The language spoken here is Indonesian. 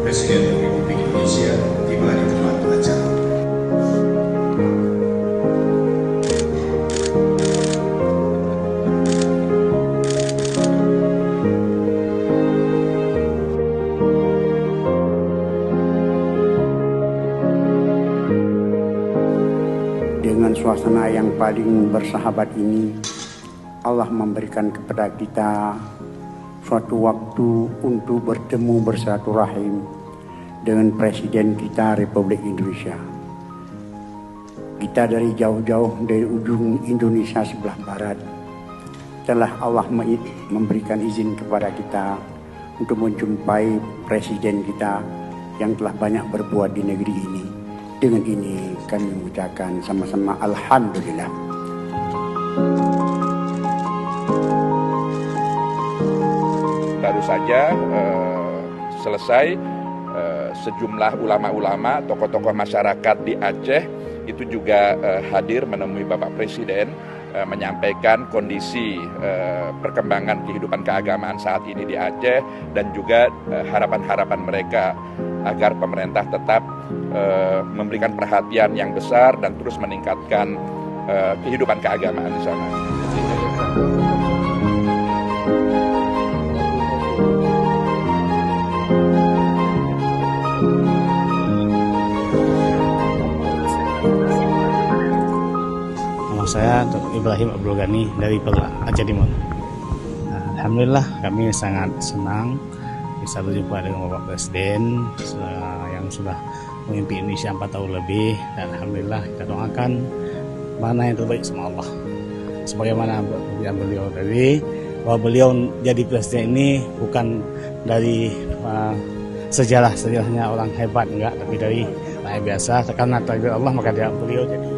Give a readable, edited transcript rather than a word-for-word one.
Presiden Republik Indonesia tiba di tempat acara. Dengan suasana yang paling bersahabat ini, Allah memberikan kepada kita suatu waktu untuk bertemu bersilaturahim dengan Presiden kita Republik Indonesia. Kita dari jauh-jauh dari ujung Indonesia sebelah barat telah Allah memberikan izin kepada kita untuk menjumpai Presiden kita yang telah banyak berbuat di negeri ini. Dengan ini kami mengucapkan sama-sama Alhamdulillah. Baru saja selesai sejumlah ulama-ulama, tokoh-tokoh masyarakat di Aceh itu juga hadir menemui Bapak Presiden, menyampaikan kondisi perkembangan kehidupan keagamaan saat ini di Aceh dan juga harapan-harapan mereka agar pemerintah tetap memberikan perhatian yang besar dan terus meningkatkan kehidupan keagamaan di sana. Nama saya Ibrahim Abdul Ghani dari Aceh Timur. Alhamdulillah kami sangat senang bisa berjumpa dengan Bapak Presiden yang sudah memimpin Indonesia 4 tahun lebih, dan Alhamdulillah kita doakan mana yang terbaik sama Allah. Sebagaimana yang beliau tadi, bahwa beliau jadi presiden ini bukan dari sejarahnya orang hebat, enggak, tapi dari rakyat biasa. Karena takdir Allah maka beliau jadi